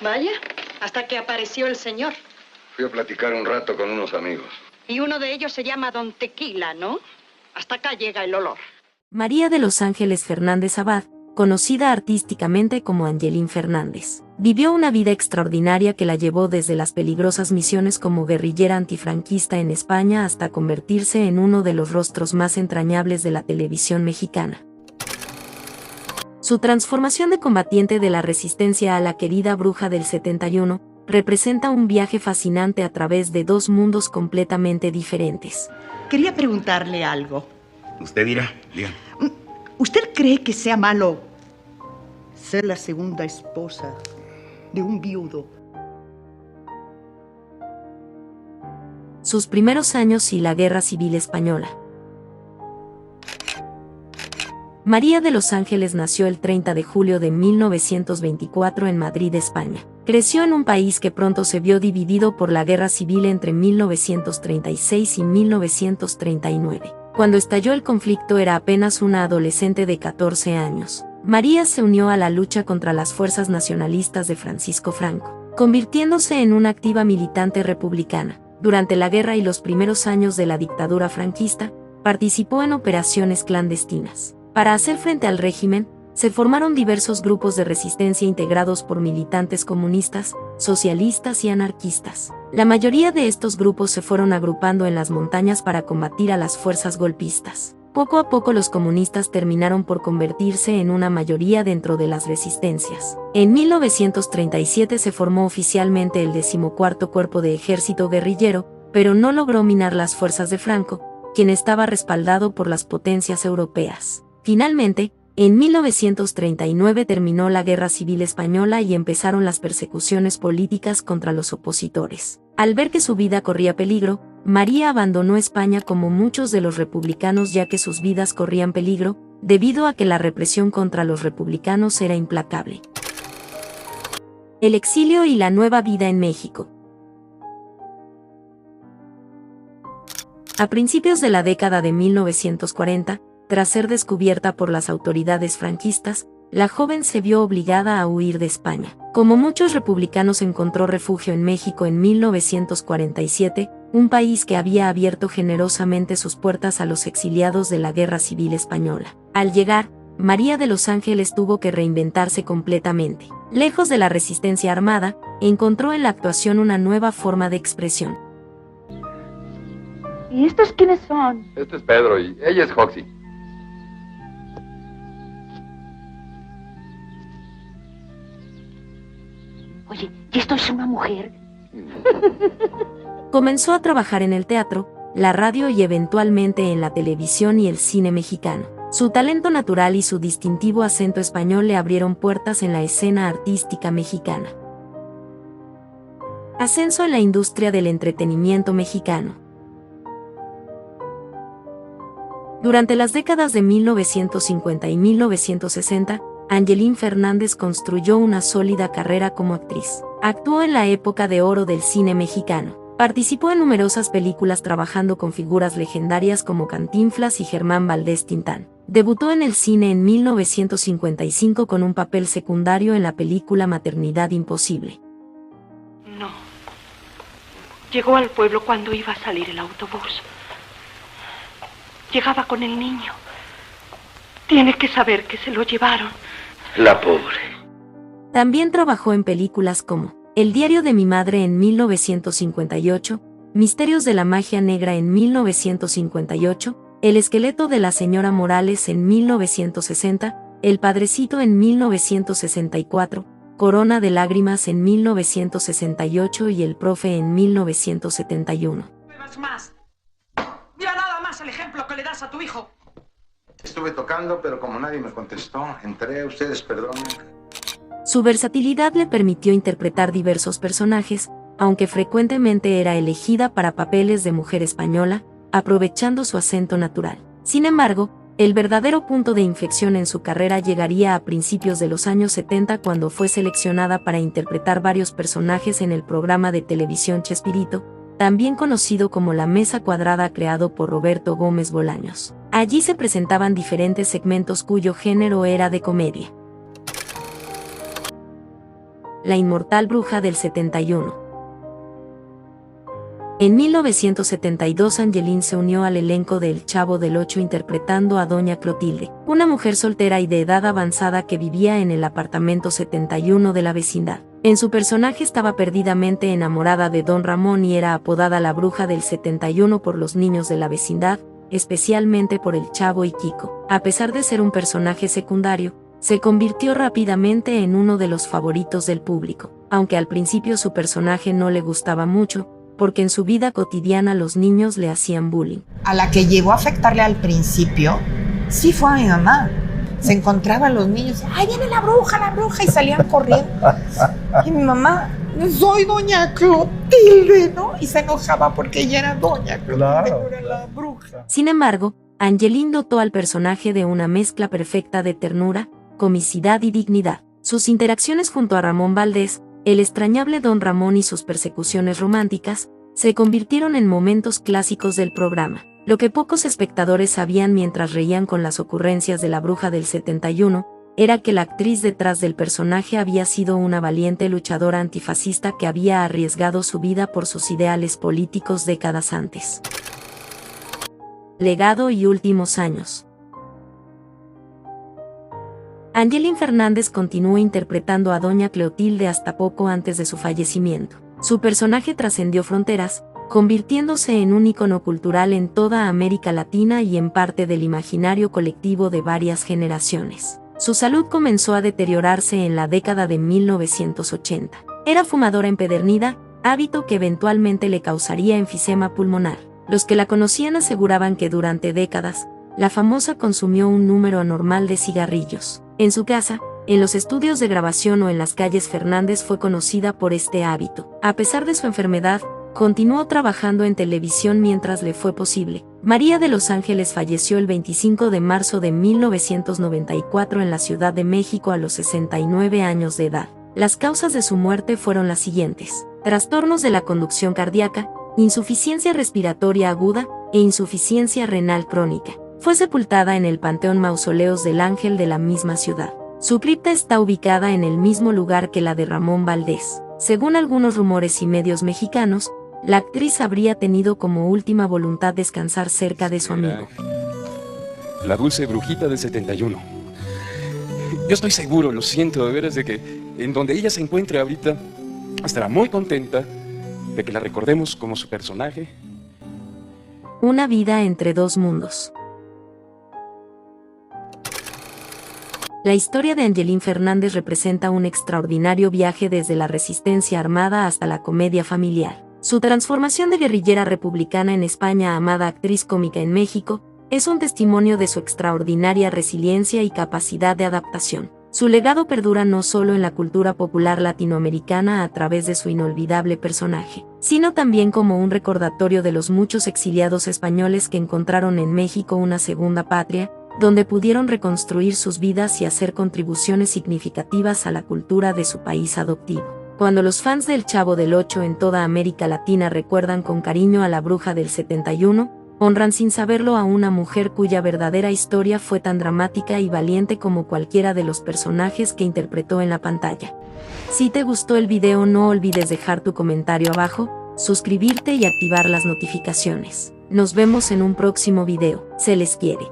Vaya, hasta que apareció el señor. Fui a platicar un rato con unos amigos. Y uno de ellos se llama Don Tequila, ¿no? Hasta acá llega el olor. María de los Ángeles Fernández Abad, conocida artísticamente como Angelín Fernández, vivió una vida extraordinaria que la llevó desde las peligrosas misiones como guerrillera antifranquista en España hasta convertirse en uno de los rostros más entrañables de la televisión mexicana. Su transformación de combatiente de la resistencia a la querida bruja del 71 representa un viaje fascinante a través de dos mundos completamente diferentes. Quería preguntarle algo. Usted dirá, diga. ¿Usted cree que sea malo ser la segunda esposa de un viudo? Sus primeros años y la Guerra Civil Española. María de los Ángeles nació el 30 de julio de 1924 en Madrid, España. Creció en un país que pronto se vio dividido por la Guerra Civil entre 1936 y 1939. Cuando estalló el conflicto era apenas una adolescente de 14 años. María se unió a la lucha contra las fuerzas nacionalistas de Francisco Franco, convirtiéndose en una activa militante republicana. Durante la guerra y los primeros años de la dictadura franquista, participó en operaciones clandestinas. Para hacer frente al régimen, se formaron diversos grupos de resistencia integrados por militantes comunistas, socialistas y anarquistas. La mayoría de estos grupos se fueron agrupando en las montañas para combatir a las fuerzas golpistas. Poco a poco los comunistas terminaron por convertirse en una mayoría dentro de las resistencias. En 1937 se formó oficialmente el 14º Cuerpo de Ejército Guerrillero, pero no logró minar las fuerzas de Franco, quien estaba respaldado por las potencias europeas. Finalmente, en 1939 terminó la Guerra Civil Española y empezaron las persecuciones políticas contra los opositores. Al ver que su vida corría peligro, María abandonó España como muchos de los republicanos, ya que sus vidas corrían peligro, debido a que la represión contra los republicanos era implacable. El exilio y la nueva vida en México. A principios de la década de 1940, tras ser descubierta por las autoridades franquistas, la joven se vio obligada a huir de España. Como muchos republicanos, encontró refugio en México en 1947, un país que había abierto generosamente sus puertas a los exiliados de la Guerra Civil Española. Al llegar, María de los Ángeles tuvo que reinventarse completamente. Lejos de la resistencia armada, encontró en la actuación una nueva forma de expresión. ¿Y estos quiénes son? Este es Pedro y ella es Hoxie. Oye, ¿y esto es una mujer? Comenzó a trabajar en el teatro, la radio y eventualmente en la televisión y el cine mexicano. Su talento natural y su distintivo acento español le abrieron puertas en la escena artística mexicana. Ascenso en la industria del entretenimiento mexicano. Durante las décadas de 1950 y 1960, Angelín Fernández construyó una sólida carrera como actriz. Actuó en la época de oro del cine mexicano. Participó en numerosas películas trabajando con figuras legendarias como Cantinflas y Germán Valdés Tintán. Debutó en el cine en 1955 con un papel secundario en la película Maternidad Imposible. No. Llegó al pueblo cuando iba a salir el autobús. Llegaba con el niño. Tiene que saber que se lo llevaron. La pobre. También trabajó en películas como El diario de mi madre en 1958, Misterios de la magia negra en 1958, El esqueleto de la señora Morales en 1960, El padrecito en 1964, Corona de lágrimas en 1968 y El profe en 1971. Más. Mira nada más el ejemplo que le das a tu hijo. Estuve tocando, pero como nadie me contestó, entré. Ustedes perdonen. Su versatilidad le permitió interpretar diversos personajes, aunque frecuentemente era elegida para papeles de mujer española, aprovechando su acento natural. Sin embargo, el verdadero punto de inflexión en su carrera llegaría a principios de los años 70 cuando fue seleccionada para interpretar varios personajes en el programa de televisión Chespirito, también conocido como La Mesa Cuadrada, creado por Roberto Gómez Bolaños. Allí se presentaban diferentes segmentos cuyo género era de comedia. La inmortal bruja del 71. En 1972 Angeline se unió al elenco de El Chavo del Ocho interpretando a Doña Clotilde, una mujer soltera y de edad avanzada que vivía en el apartamento 71 de la vecindad. En su personaje estaba perdidamente enamorada de Don Ramón y era apodada la Bruja del 71 por los niños de la vecindad, especialmente por el Chavo y Kiko. A pesar de ser un personaje secundario, se convirtió rápidamente en uno de los favoritos del público, aunque al principio su personaje no le gustaba mucho, porque en su vida cotidiana los niños le hacían bullying. A la que llegó a afectarle al principio, sí fue a mi mamá. Se encontraban los niños, ¡ay, viene la bruja! Y salían corriendo. Y mi mamá, soy Doña Clotilde, ¿no? Y se enojaba porque ella era Doña Clotilde, claro, era la bruja. Sin embargo, Angeline dotó al personaje de una mezcla perfecta de ternura, comicidad y dignidad. Sus interacciones junto a Ramón Valdés, el extrañable Don Ramón y sus persecuciones románticas, se convirtieron en momentos clásicos del programa. Lo que pocos espectadores sabían mientras reían con las ocurrencias de la Bruja del 71, era que la actriz detrás del personaje había sido una valiente luchadora antifascista que había arriesgado su vida por sus ideales políticos décadas antes. Legado y últimos años. Angeline Fernández continuó interpretando a Doña Clotilde hasta poco antes de su fallecimiento. Su personaje trascendió fronteras, convirtiéndose en un ícono cultural en toda América Latina y en parte del imaginario colectivo de varias generaciones. Su salud comenzó a deteriorarse en la década de 1980. Era fumadora empedernida, hábito que eventualmente le causaría enfisema pulmonar. Los que la conocían aseguraban que durante décadas, la famosa consumió un número anormal de cigarrillos. En su casa, en los estudios de grabación o en las calles Fernández fue conocida por este hábito. A pesar de su enfermedad, continuó trabajando en televisión mientras le fue posible. María de los Ángeles falleció el 25 de marzo de 1994 en la Ciudad de México a los 69 años de edad. Las causas de su muerte fueron las siguientes: trastornos de la conducción cardíaca, insuficiencia respiratoria aguda e insuficiencia renal crónica. Fue sepultada en el Panteón Mausoleos del Ángel de la misma ciudad. Su cripta está ubicada en el mismo lugar que la de Ramón Valdés. Según algunos rumores y medios mexicanos, la actriz habría tenido como última voluntad descansar cerca de su amigo. La dulce brujita del 71. Yo estoy seguro, lo siento de veras, de que en donde ella se encuentre ahorita, estará muy contenta de que la recordemos como su personaje. Una vida entre dos mundos. La historia de Angeline Fernández representa un extraordinario viaje desde la resistencia armada hasta la comedia familiar. Su transformación de guerrillera republicana en España a amada actriz cómica en México es un testimonio de su extraordinaria resiliencia y capacidad de adaptación. Su legado perdura no solo en la cultura popular latinoamericana a través de su inolvidable personaje, sino también como un recordatorio de los muchos exiliados españoles que encontraron en México una segunda patria, donde pudieron reconstruir sus vidas y hacer contribuciones significativas a la cultura de su país adoptivo. Cuando los fans del Chavo del Ocho en toda América Latina recuerdan con cariño a la Bruja del 71, honran sin saberlo a una mujer cuya verdadera historia fue tan dramática y valiente como cualquiera de los personajes que interpretó en la pantalla. Si te gustó el video, no olvides dejar tu comentario abajo, suscribirte y activar las notificaciones. Nos vemos en un próximo video. Se les quiere.